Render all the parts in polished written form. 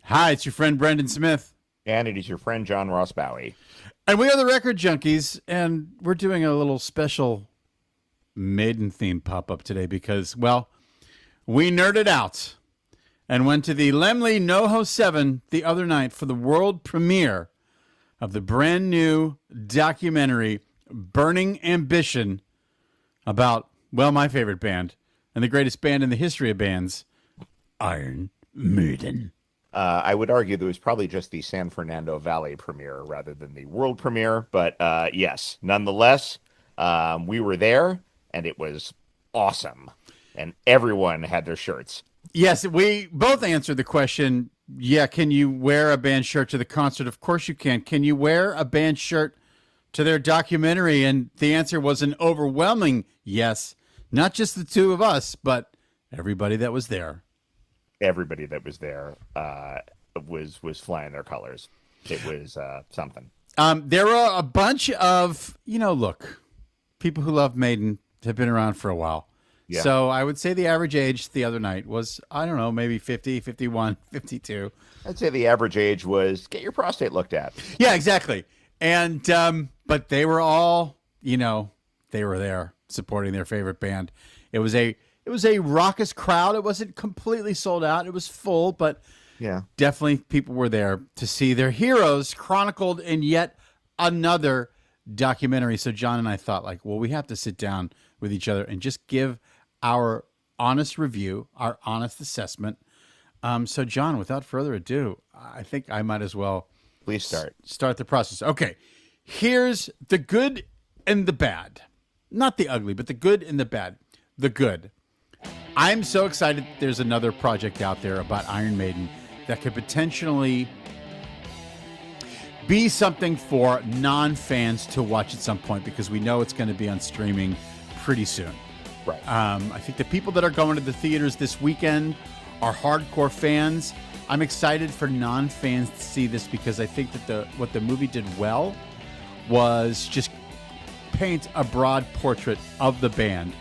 Hi, it's your friend Brendan Smith. And it is your friend John Ross Bowie. And we are the Record Junkies, and we're doing a little special Maiden theme pop up today because, well, we nerded out and went to the Lemley NoHo 7 the other night for the world premiere of the brand new documentary Burning Ambition about, well, my favorite band and the greatest band in the history of bands, Iron Maiden. I would argue that it was probably just the San Fernando Valley premiere rather than the world premiere. But yes, nonetheless, we were there and it was awesome. And everyone had their shirts. Yes, we both answered the question. Yeah, can you wear a band shirt to the concert? Of course you can. Can you wear a band shirt to their documentary? And the answer was an overwhelming yes. Not just the two of us, but everybody that was there. Everybody that was there was flying their colors. It was something. There were a bunch of, look, people who love Maiden have been around for a while. Yeah. So I would say the average age the other night was, I don't know, maybe 50, 51, 52. I'd say the average age was get your prostate looked at. Yeah, exactly. And but they were all, they were there supporting their favorite band. It was a raucous crowd. It wasn't completely sold out. It was full, but Yeah. definitely people were there to see their heroes chronicled in yet another documentary. So John and I thought, well, we have to sit down with each other and just give our honest review, our honest assessment. So John, without further ado, I think I might as well Please start the process. Okay, here's the good and the bad. Not the ugly, but the good and the bad. The good. I'm so excited there's another project out there about Iron Maiden that could potentially be something for non-fans to watch at some point because we know it's going to be on streaming pretty soon. Right. I think the people that are going to the theaters this weekend are hardcore fans. I'm excited for non-fans to see this because I think that what the movie did well was just paint a broad portrait of the band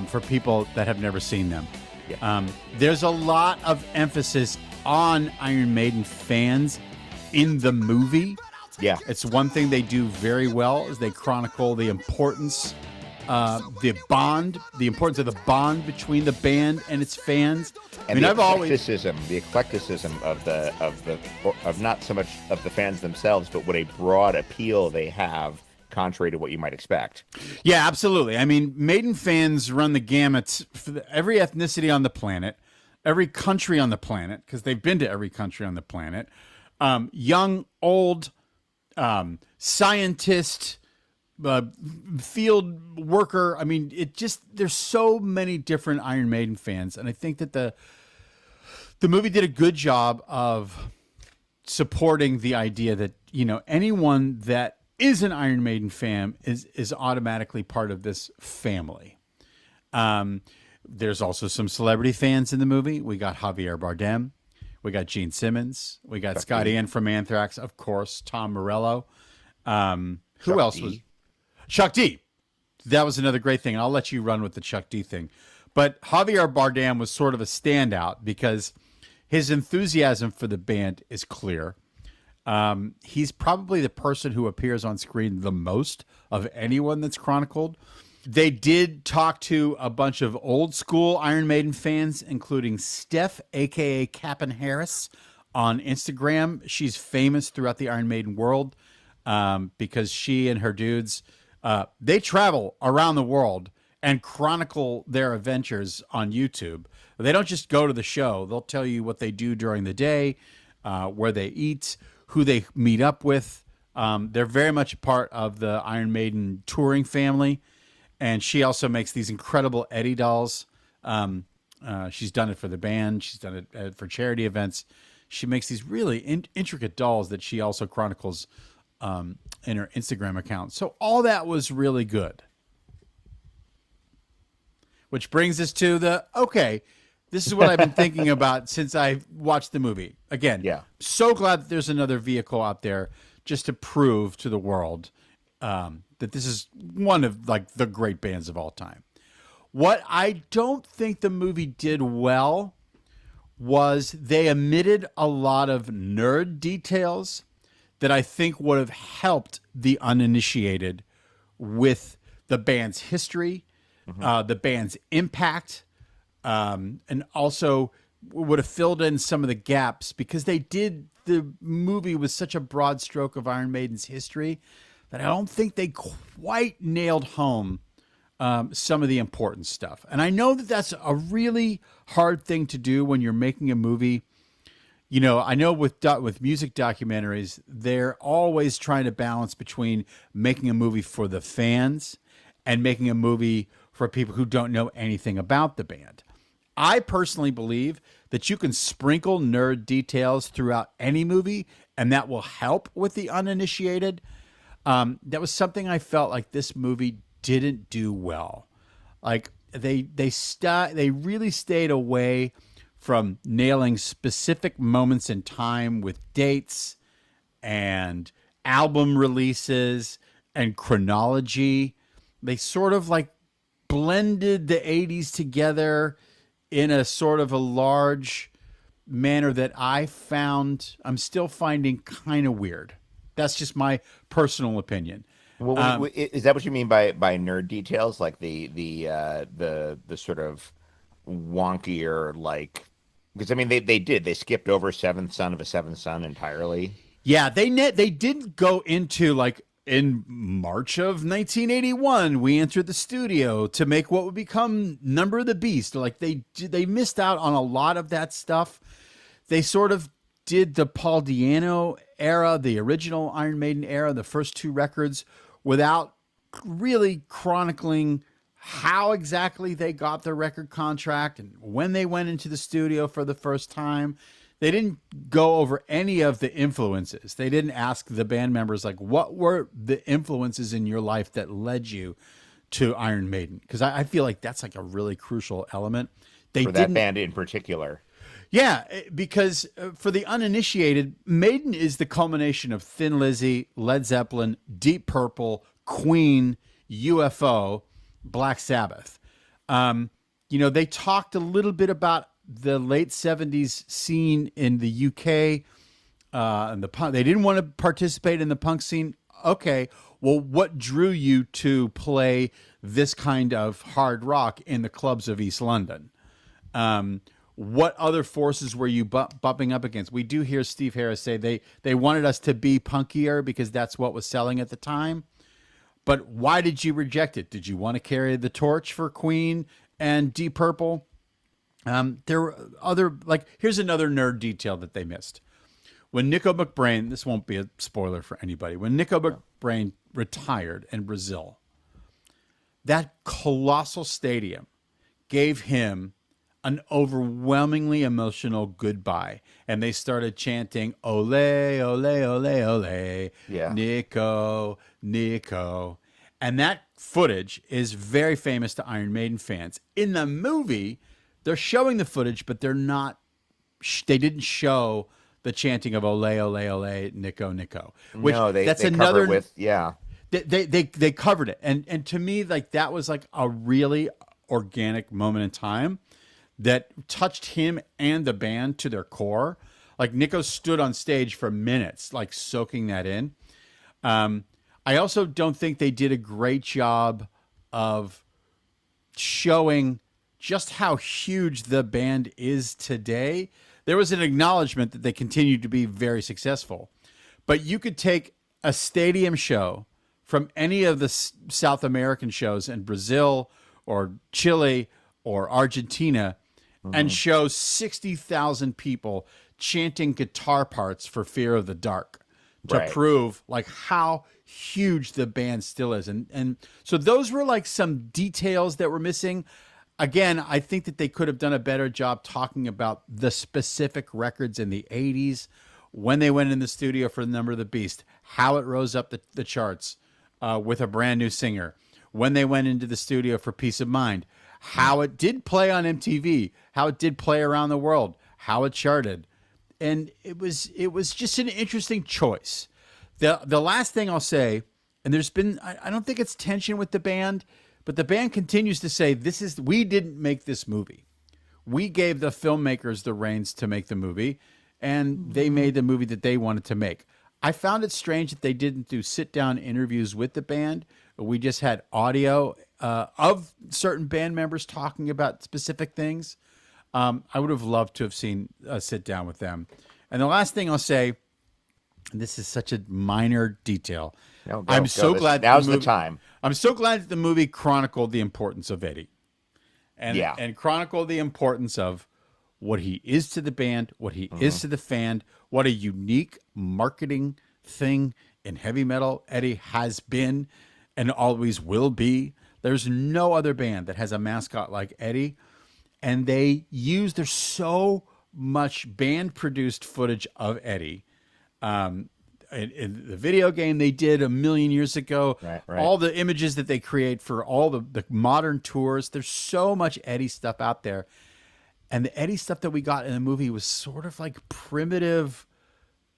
for people that have never seen them. Yeah. There's a lot of emphasis on Iron Maiden fans in the movie. Yeah. It's one thing they do very well is they chronicle the importance the importance of the bond between the band and its fans. And the eclecticism of not so much of the fans themselves, but what a broad appeal they have, contrary to what you might expect. Yeah, absolutely. I mean, Maiden fans run the gamut for every ethnicity on the planet, every country on the planet, because they've been to every country on the planet. Young, old, scientist, field worker. I mean, there's so many different Iron Maiden fans. And I think that the movie did a good job of supporting the idea that, anyone that is an Iron Maiden fan is automatically part of this family. There's also some celebrity fans in the movie. We got Javier Bardem. We got Gene Simmons. We got Scott Ian from Anthrax. Of course, Tom Morello. Who else was... Chuck D. That was another great thing. And I'll let you run with the Chuck D thing. But Javier Bardem was sort of a standout because his enthusiasm for the band is clear. He's probably the person who appears on screen the most of anyone that's chronicled. They did talk to a bunch of old school Iron Maiden fans, including Steph, a.k.a. Cap'n Harris, on Instagram. She's famous throughout the Iron Maiden world because she and her dudes... they travel around the world and chronicle their adventures on YouTube. They don't just go to the show. They'll tell you what they do during the day, where they eat, who they meet up with. They're very much a part of the Iron Maiden touring family. And she also makes these incredible Eddie dolls. She's done it for the band. She's done it for charity events. She makes these really intricate dolls that she also chronicles in her Instagram account. So all that was really good. Which brings us to this is what I've been thinking about since I watched the movie. Again, so glad that there's another vehicle out there just to prove to the world that this is one of the great bands of all time. What I don't think the movie did well was they omitted a lot of nerd details that I think would have helped the uninitiated with the band's history, the band's impact, and also would have filled in some of the gaps because they did the movie with such a broad stroke of Iron Maiden's history that I don't think they quite nailed home some of the important stuff. And I know that that's a really hard thing to do when you're making a movie. You know, I know with music documentaries, they're always trying to balance between making a movie for the fans and making a movie for people who don't know anything about the band. I personally believe that you can sprinkle nerd details throughout any movie, and that will help with the uninitiated. That was something I felt like this movie didn't do well. Like they really stayed away from nailing specific moments in time with dates and album releases and chronology. They sort of like blended the 80s together in a sort of a large manner that I'm still finding kind of weird. That's just my personal opinion. Well, is that what you mean by nerd details, like the sort of wonkier, like, because I mean they skipped over Seventh Son of a Seventh Son entirely. Yeah, they didn't go into like in March of 1981 we entered the studio to make what would become Number of the Beast. Like they missed out on a lot of that stuff. They sort of did the Paul Di'Anno era, the original Iron Maiden era, the first two records, without really chronicling how exactly they got their record contract and when they went into the studio for the first time. They didn't go over any of the influences. They didn't ask the band members, like, what were the influences in your life that led you to Iron Maiden? Because I feel like that's like a really crucial element. For that band in particular. Yeah, because for the uninitiated, Maiden is the culmination of Thin Lizzy, Led Zeppelin, Deep Purple, Queen, UFO, Black Sabbath. They talked a little bit about the late 70s scene in the UK and the punk. They didn't want to participate in the punk scene. Okay, well, what drew you to play this kind of hard rock in the clubs of East London? What other forces were you bumping up against? We do hear Steve Harris say they wanted us to be punkier because that's what was selling at the time. But why did you reject it? Did you want to carry the torch for Queen and Deep Purple? There were other, like, here's another nerd detail that they missed. When Nico McBrain, this won't be a spoiler for anybody, when Nico McBrain retired in Brazil, that colossal stadium gave him an overwhelmingly emotional goodbye. And they started chanting, ole, ole, ole, ole, yeah. Nico, Nico. And that footage is very famous to Iron Maiden fans. In the movie, they're showing the footage, but they didn't show the chanting of ole, ole, ole, Nico, Nico. Which, no, they another cover it with, yeah. They covered it. And to me, like, that was like a really organic moment in time that touched him and the band to their core. Like, Nico stood on stage for minutes, like, soaking that in. I also don't think they did a great job of showing just how huge the band is today. There was an acknowledgement that they continued to be very successful. But you could take a stadium show from any of the South American shows in Brazil or Chile or Argentina and show 60,000 people chanting guitar parts for Fear of the Dark to prove like how huge the band still is. And so those were like some details that were missing. Again, I think that they could have done a better job talking about the specific records in the 80s, when they went in the studio for the Number of the Beast, how it rose up the charts with a brand new singer, when they went into the studio for Peace of Mind, how it did play on MTV, how it did play around the world, how it charted. And it was just an interesting choice. The last thing I'll say, and there's been, I don't think it's tension with the band, but the band continues to say, we didn't make this movie. We gave the filmmakers the reins to make the movie, and they made the movie that they wanted to make. I found it strange that they didn't do sit down interviews with the band. We just had audio of certain band members talking about specific things. I would have loved to have seen a sit down with them. And the last thing I'll say, and this is such a minor detail. No, I'm go. so glad Now's the the movie, time. I'm so glad that the movie chronicled the importance of Eddie, Yeah. and chronicled the importance of what he is to the band, what he is to the fan, what a unique marketing thing in heavy metal Eddie has been and always will be. There's no other band that has a mascot like Eddie, and there's so much band produced footage of Eddie. In the video game they did a million years ago, Right. all the images that they create for all the modern tours, there's so much Eddie stuff out there. And the Eddie stuff that we got in the movie was sort of like primitive,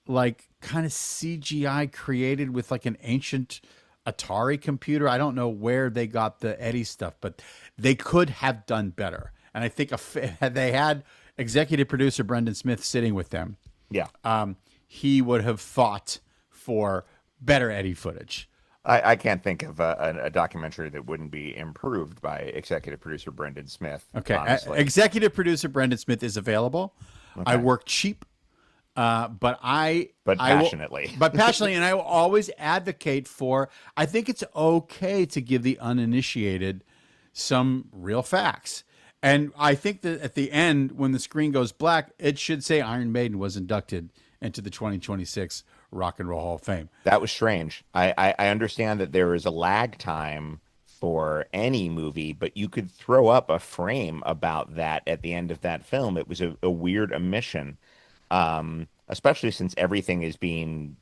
like kind of CGI created with like an ancient Atari computer. I don't know where they got the Eddie stuff, but they could have done better. And I think had they had executive producer Brendan Smith sitting with them, Yeah. he would have fought for better Eddie footage. I can't think of a documentary that wouldn't be improved by executive producer Brendan Smith. Okay. Honestly. Executive producer Brendan Smith is available. I work cheap, but passionately. But passionately, and I will always advocate for, I think it's okay to give the uninitiated some real facts. And I think that at the end, when the screen goes black, it should say Iron Maiden was inducted into the 2026 Rock and Roll Hall of Fame. That was strange. I understand that there is a lag time for any movie, but you could throw up a frame about that at the end of that film. It was a weird omission, especially since everything is being,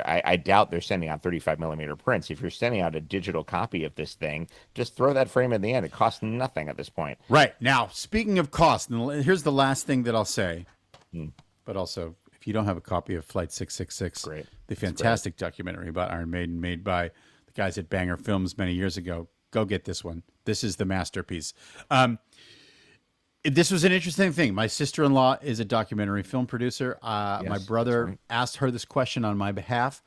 I doubt they're sending out 35 millimeter prints. If you're sending out a digital copy of this thing, just throw that frame in the end. It costs nothing at this point. Right. Now, speaking of cost, and here's the last thing that I'll say, but also, if you don't have a copy of Flight 666, Great. the fantastic documentary about Iron Maiden made by the guys at Banger Films many years ago, go get this one. This is the masterpiece. This was an interesting thing. My sister-in-law is a documentary film producer. My brother asked her this question on my behalf.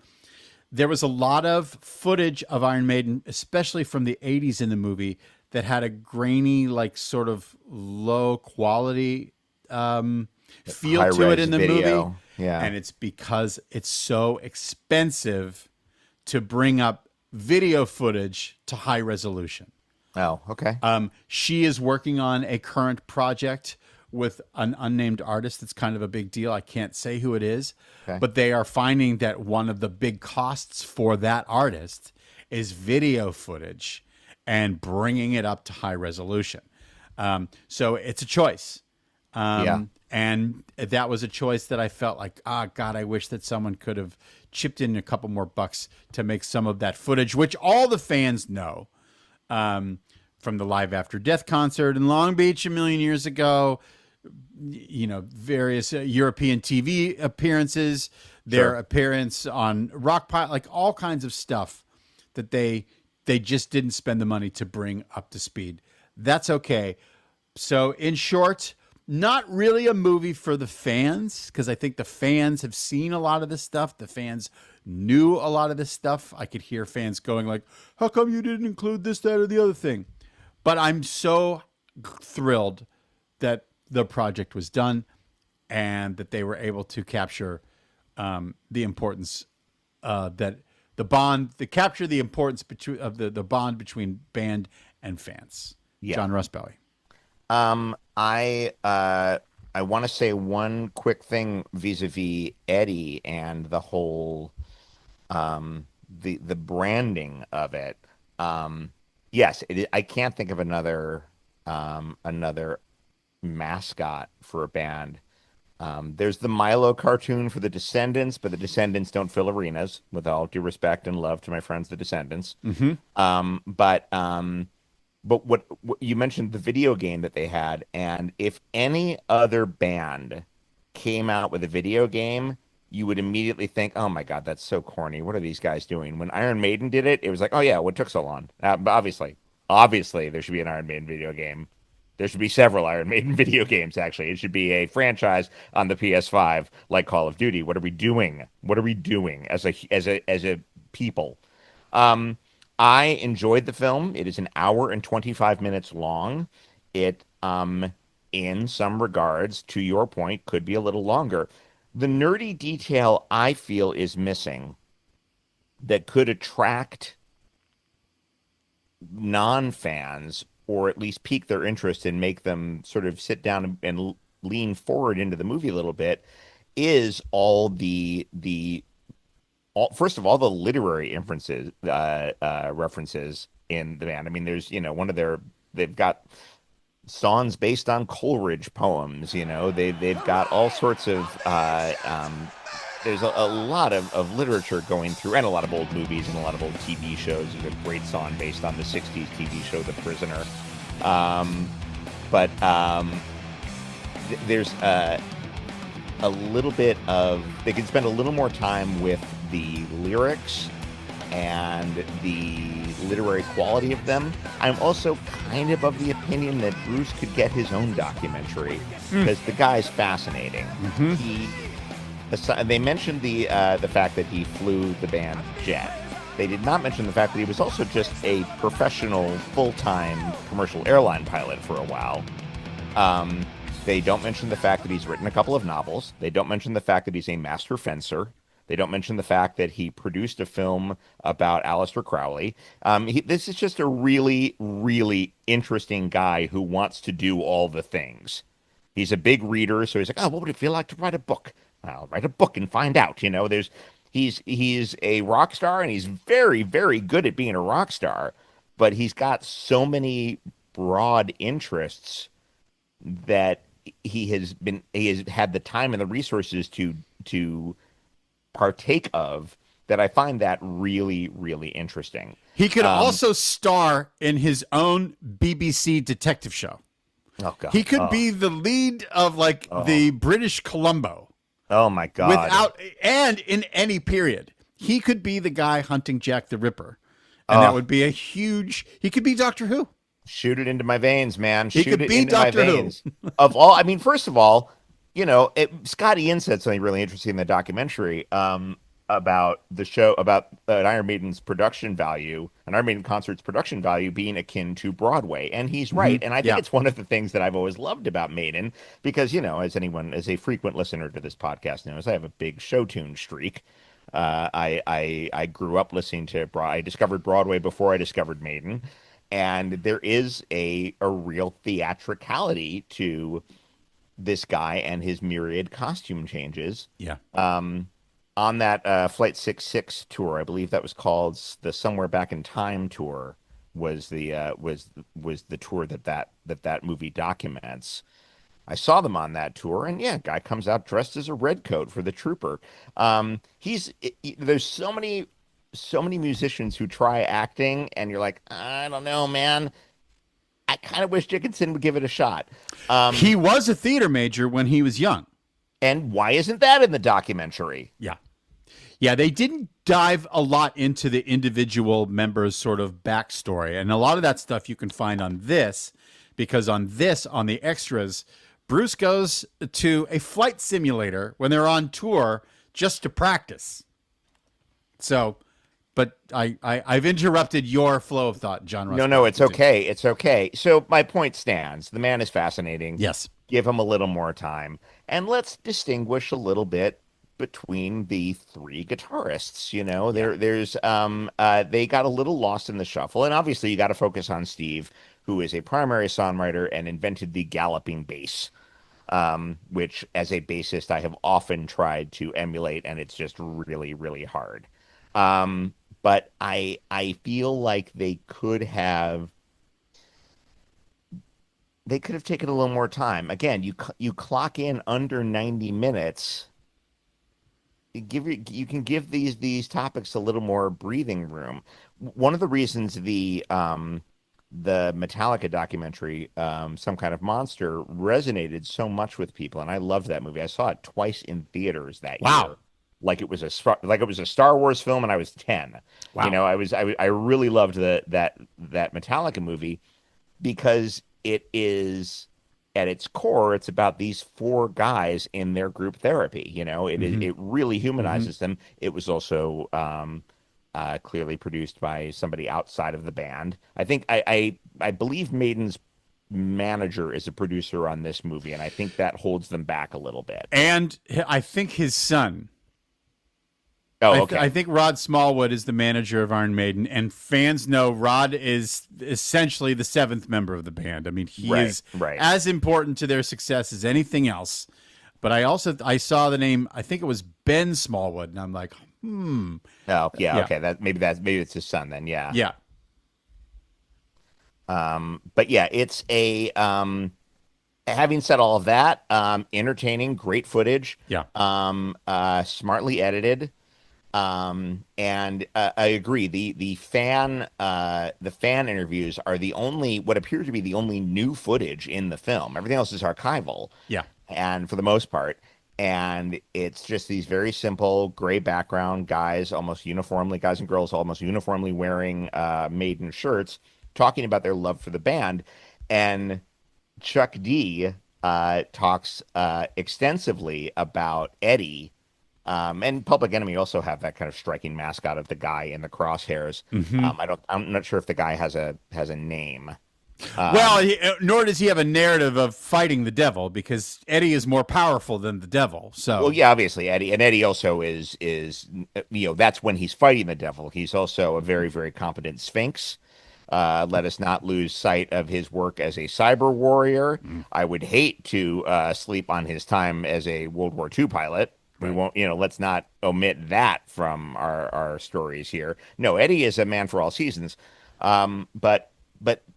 There was a lot of footage of Iron Maiden, especially from the 80s in the movie, that had a grainy, like sort of low quality feel to it in the video. movie. Yeah. And it's because it's so expensive to bring up video footage to high resolution. Oh, okay. She is working on a current project with an unnamed artist. That's kind of a big deal. I can't say who it is, but they are finding that one of the big costs for that artist is video footage and bringing it up to high resolution. So it's a choice. And that was a choice that I felt like, God, I wish that someone could have chipped in a couple more bucks to make some of that footage, which all the fans know, from the Live After Death concert in Long Beach a million years ago, various European TV appearances, their appearance on Rockpile, like all kinds of stuff that they just didn't spend the money to bring up to speed. That's okay. So in short, not really a movie for the fans, because I think the fans have seen a lot of this stuff. The fans knew a lot of this stuff. I could hear fans going like, how come you didn't include this, that, or the other thing? But I'm so thrilled that the project was done and that they were able to capture the importance capture the importance of the bond between band and fans. Yeah. John Russ Belly. I want to say one quick thing vis-a-vis Eddie and the whole the branding of it. Yes, I can't think of another mascot for a band. There's the Milo cartoon for the Descendants, but the Descendants don't fill arenas, with all due respect and love to my friends, the Descendants. But what you mentioned, the video game that they had, and if any other band came out with a video game, you would immediately think, oh my God, that's so corny. What are these guys doing? When Iron Maiden did it, it was like, oh yeah, what took so long? But obviously there should be an Iron Maiden video game. There should be several Iron Maiden video games, actually. It should be a franchise on the PS5 like Call of Duty. What are we doing? What are we doing as a people? Um, I enjoyed the film. It is an hour and 25 minutes long. It, in some regards, to your point, could be a little longer. The nerdy detail I feel is missing that could attract non-fans or at least pique their interest and make them sort of sit down and lean forward into the movie a little bit is all first of all the literary inferences references in the band. I mean, there's one of they've got songs based on Coleridge poems. They've got all sorts of there's a lot of literature going through, and a lot of old movies and a lot of old TV shows. There's a great song based on the 60s TV show The Prisoner. But there's a little bit of, they could spend a little more time with the lyrics and the literary quality of them. I'm also kind of the opinion that Bruce could get his own documentary because the guy's fascinating. They mentioned the fact that he flew the band jet. They did not mention the fact that he was also just a professional, full-time commercial airline pilot for a while. They don't mention the fact that he's written a couple of novels. They don't mention the fact that he's a master fencer. They don't mention the fact that he produced a film about Aleister Crowley. This is just a really, really interesting guy who wants to do all the things. He's a big reader, so he's like, oh, what would it feel like to write a book? I'll write a book and find out. He's a rock star, and he's very, very good at being a rock star, but he's got so many broad interests that he has had the time and the resources to partake of, that I find that really, really interesting. He could also star in his own BBC detective show. Oh God. He could be the lead of the British Columbo. Oh my God. And in any period. He could be the guy hunting Jack the Ripper. And that would be he could be Doctor Who. Shoot it into my veins, man. He could be Doctor Who. First of all, Scott Ian said something really interesting in the documentary about the show, about Iron Maiden's production value, an Iron Maiden concert's production value being akin to Broadway. And he's right. And I think it's one of the things that I've always loved about Maiden, because, as a frequent listener to this podcast knows, I have a big show tune streak. I grew up listening to I discovered Broadway before I discovered Maiden. And there is a real theatricality to this guy and his myriad costume changes. Yeah. On that Flight 66 tour, I believe that was called the Somewhere Back in Time tour, was the tour that movie documents. I saw them on that tour, and guy comes out dressed as a redcoat for the Trooper. There's so many musicians who try acting, and you're like, I don't know, man. I kind of wish Dickinson would give it a shot. He was a theater major when he was young. And why isn't that in the documentary? Yeah. Yeah, they didn't dive a lot into the individual members' sort of backstory. And a lot of that stuff you can find on this, because on the extras, Bruce goes to a flight simulator when they're on tour just to practice. So, but I've interrupted your flow of thought, John Russ. No, it's okay. It's okay. So my point stands. The man is fascinating. Yes. Give him a little more time. And let's distinguish a little bit between the three guitarists. They got a little lost in the shuffle. And obviously you got to focus on Steve, who is a primary songwriter and invented the galloping bass, which as a bassist I have often tried to emulate, and it's just really, really hard. But I feel like they could have taken a little more time. Again, you clock in under 90 minutes. You can give these topics a little more breathing room. One of the reasons the Metallica documentary, Some Kind of Monster, resonated so much with people, and I loved that movie. I saw it twice in theaters that year. Like it was a Star Wars film, and I was 10. Wow. I really loved that Metallica movie, because it is at its core, it's about these four guys in their group therapy. It really humanizes them. It was also clearly produced by somebody outside of the band. I think I believe Maiden's manager is a producer on this movie, and I think that holds them back a little bit. And I think his son. Oh, okay. I think Rod Smallwood is the manager of Iron Maiden, and fans know Rod is essentially the seventh member of the band. I mean, he is as important to their success as anything else. But I saw the name. I think it was Ben Smallwood, and I'm like, Oh, yeah. Okay. Maybe it's his son then. Yeah. Yeah. But yeah, it's a. Having said all of that, entertaining, great footage. Yeah. Smartly edited. And I agree. The fan interviews are what appears to be the only new footage in the film. Everything else is archival. Yeah. And for the most part, and it's just these very simple gray background guys and girls almost uniformly wearing Maiden shirts, talking about their love for the band. And Chuck D talks extensively about Eddie. And Public Enemy also have that kind of striking mascot of the guy in the crosshairs. I'm not sure if the guy has a name. Nor does he have a narrative of fighting the devil, because Eddie is more powerful than the devil. So, well, yeah, obviously Eddie also is that's when he's fighting the devil. He's also a very, very competent Sphinx. Let us not lose sight of his work as a cyber warrior. I would hate to sleep on his time as a World War II pilot. We won't, let's not omit that from our stories here. No, Eddie is a man for all seasons. But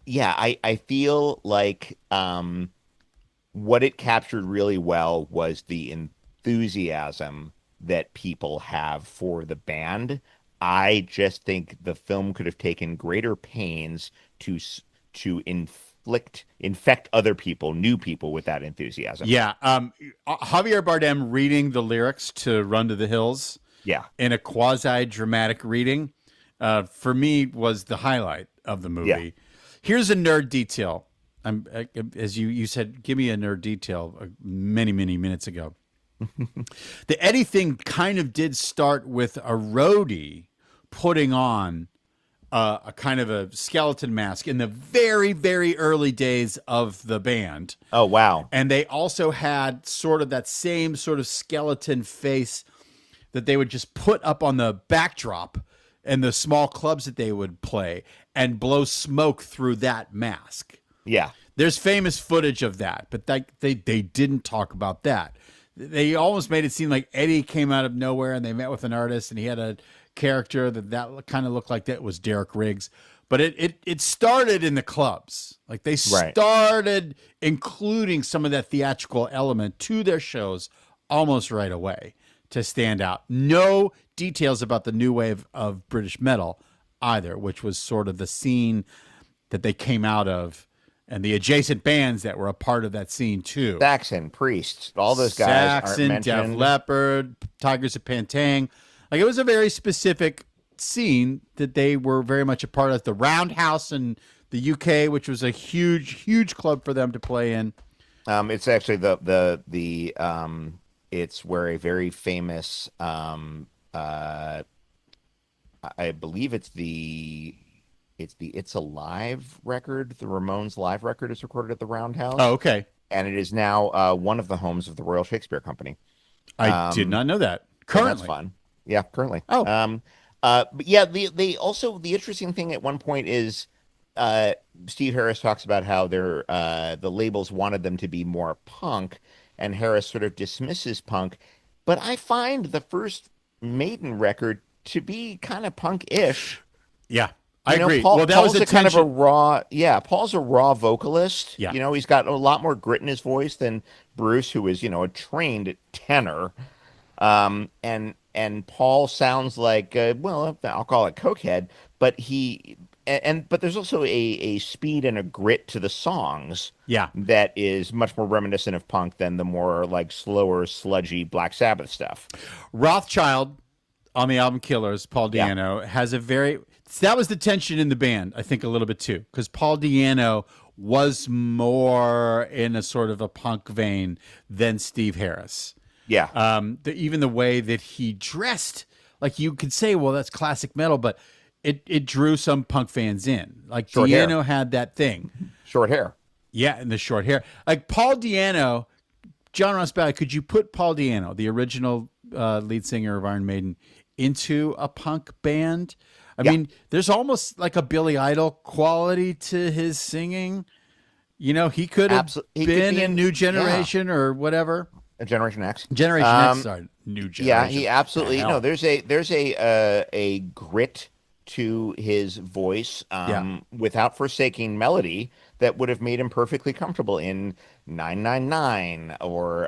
yeah, I feel like what it captured really well was the enthusiasm that people have for the band. I just think the film could have taken greater pains to infect other people, new people, with that enthusiasm. Yeah. Javier Bardem reading the lyrics to Run to the Hills, in a quasi-dramatic reading, for me was the highlight of the movie. Yeah. Here's a nerd detail. As you said, give me a nerd detail many, many minutes ago. The Eddie thing kind of did start with a roadie putting on a kind of a skeleton mask in the very, very early days of the band. Oh, wow. And they also had sort of that same sort of skeleton face that they would just put up on the backdrop in the small clubs that they would play and blow smoke through that mask. Yeah. There's famous footage of that, but they didn't talk about that. They almost made it seem like Eddie came out of nowhere and they met with an artist and he had a character that kind of looked like that was Derek Riggs. But it started in the clubs. Like they started including some of that theatrical element to their shows almost right away to stand out. No details about the new wave of British metal either, which was sort of the scene that they came out of and the adjacent bands that were a part of that scene too. Saxon, Priest, all those guys aren't mentioned. Def Leppard, Tigers of Pantang. Like, it was a very specific scene that they were very much a part of. The Roundhouse in the UK, which was a huge, huge club for them to play in. It's actually it's where a very famous, I believe it's the It's Alive record. The Ramones live record is recorded at the Roundhouse. Oh, okay. And it is now one of the homes of the Royal Shakespeare Company. I did not know that. Currently. That's fun. Yeah, currently. Oh. But yeah, the interesting thing at one point is Steve Harris talks about how the labels wanted them to be more punk, and Harris sort of dismisses punk. But I find the first Maiden record to be kind of punk-ish. Yeah. I agree. Paul's Paul's a raw vocalist. Yeah. He's got a lot more grit in his voice than Bruce, who is, a trained tenor. And Paul sounds like, I'll call it cokehead, but but there's also a speed and a grit to the songs. Yeah. That is much more reminiscent of punk than the more like slower, sludgy Black Sabbath stuff. Rothschild on the album Killers, Paul Di'Anno, has that was the tension in the band, I think, a little bit too, because Paul Di'Anno was more in a sort of a punk vein than Steve Harris. Yeah. Even the way that he dressed, like you could say, well, that's classic metal, but it drew some punk fans in. Like Short hair. Di'Anno had that thing. Short hair. Yeah, and the short hair. Like Paul Di'Anno, John Ross Ballard, could you put Paul Di'Anno, the original lead singer of Iron Maiden, into a punk band? I mean, there's almost like a Billy Idol quality to his singing. You know, he could have been a New Generation or whatever. A Generation X. Generation X, sorry, New Generation. Yeah, he absolutely. No, there's a grit to his voice, without forsaking melody, that would have made him perfectly comfortable in 999 or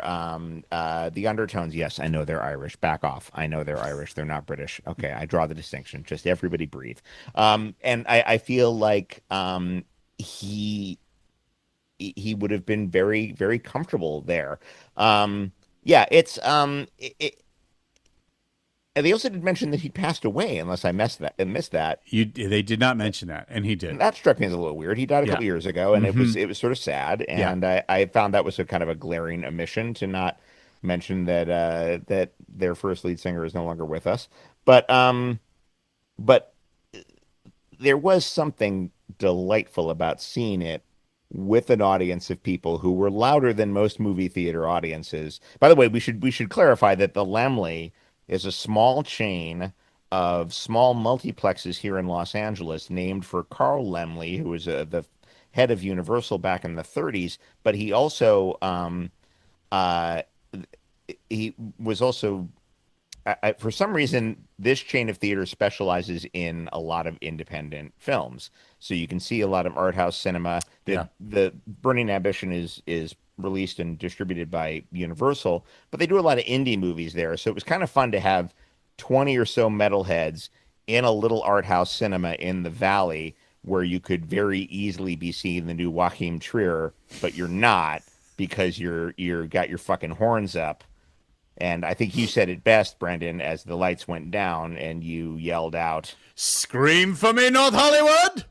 the Undertones. Yes, I know they're Irish. Back off. I know they're Irish. They're not British. Okay, I draw the distinction. Just everybody breathe. And I feel like he would have been very, very comfortable there. Yeah, it's and they also did mention that he passed away, unless I missed that. They did not mention that, and he did. That struck me as a little weird. He died a couple years ago, and it was sort of sad. And I found that was a kind of a glaring omission to not mention that that their first lead singer is no longer with us. But there was something delightful about seeing it with an audience of people who were louder than most movie theater audiences. By the way, we should clarify that the Laemmle is a small chain of small multiplexes here in Los Angeles named for Carl Laemmle, who was the head of Universal back in the 30s. But he also he was also for some reason, this chain of theater specializes in a lot of independent films. So you can see a lot of art house cinema. The Burning Ambition is released and distributed by Universal, but they do a lot of indie movies there. So it was kind of fun to have 20 or so metalheads in a little art house cinema in the Valley, where you could very easily be seeing the new Joachim Trier, but you're not, because you're got your fucking horns up. And I think you said it best, Brendan, as the lights went down and you yelled out, "Scream for me, North Hollywood!"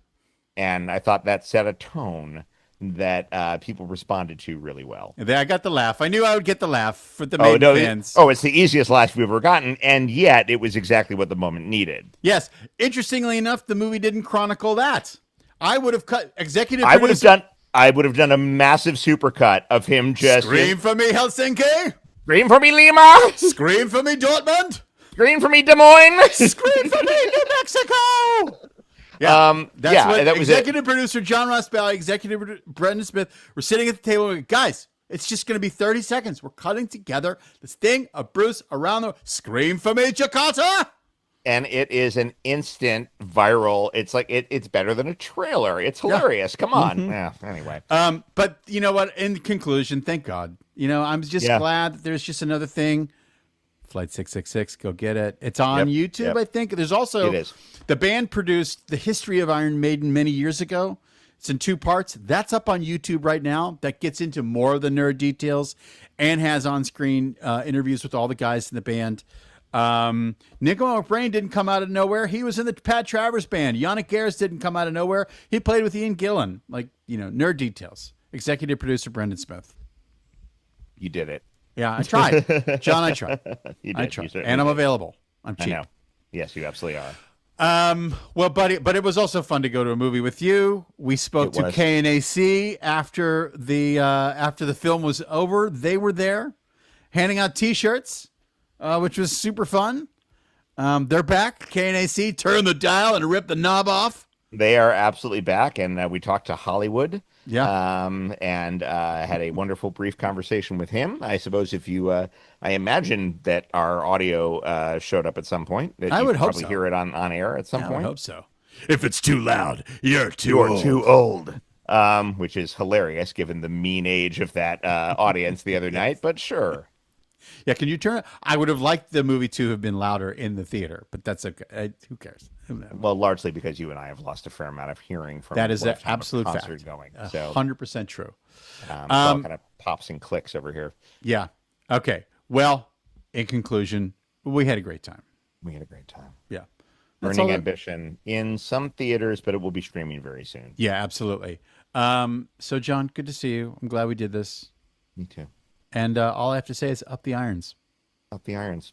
And I thought that set a tone that people responded to really well. I got the laugh. I knew I would get the laugh for the Maiden fans. It's the easiest laugh we've ever gotten, and yet it was exactly what the moment needed. Yes. Interestingly enough, the movie didn't chronicle that. I would have cut executive. I would have done a massive supercut of him just scream for me, Helsinki. Scream for me, Lima. Scream for me, Dortmund. Scream for me, Des Moines. Scream for me, New Mexico. Yeah, that was executive producer John Ross Ballard, executive producer Brendan Smith were sitting at the table. And, guys, it's just going to be 30 seconds. We're cutting together this thing of Bruce around the scream for me, Jakarta. And it is an instant viral. It's like it's better than a trailer. It's hilarious. Come on. Mm-hmm. Yeah. Anyway. But you know what? In conclusion, thank God. You know, I'm just glad that there's just another thing. Flight 666, go get it. It's on YouTube, I think. There's also the band produced The History of Iron Maiden many years ago. It's in 2 parts. That's up on YouTube right now. That gets into more of the nerd details and has on-screen interviews with all the guys in the band. Nico McBrain didn't come out of nowhere. He was in the Pat Travers band. Yannick Gers didn't come out of nowhere. He played with Ian Gillan. Like, you know, nerd details. Executive producer Brendan Smith. You did it. Yeah, I tried. John, I tried. You did. I tried. And I'm available. I'm cheap. I know. Yes, you absolutely are. Well, buddy, but it was also fun to go to a movie with you. We spoke to KNAC after the film was over. They were there handing out T-shirts, which was super fun. They're back. KNAC, turn the dial and rip the knob off. They are absolutely back, and we talked to Hollywood. Yeah. And had a wonderful brief conversation with him. I suppose if you, I imagine that our audio showed up at some point. That I would hope probably hear it on air at some point. I hope so. If it's too loud, you're too old. Which is hilarious given the mean age of that audience the other night, but sure. Yeah, can you turn it? I would have liked the movie to have been louder in the theater, but that's okay. Who cares? Well, largely because you and I have lost a fair amount of hearing from that is an absolute concert fact. Going, so 100% true. All kind of pops and clicks over here. Yeah. Okay. Well, in conclusion, we had a great time. We had a great time. Yeah. That's all Burning that- Ambition in some theaters, but it will be streaming very soon. Yeah, absolutely. So John, good to see you. I'm glad we did this. Me too. And all I have to say is up the irons. Up the irons.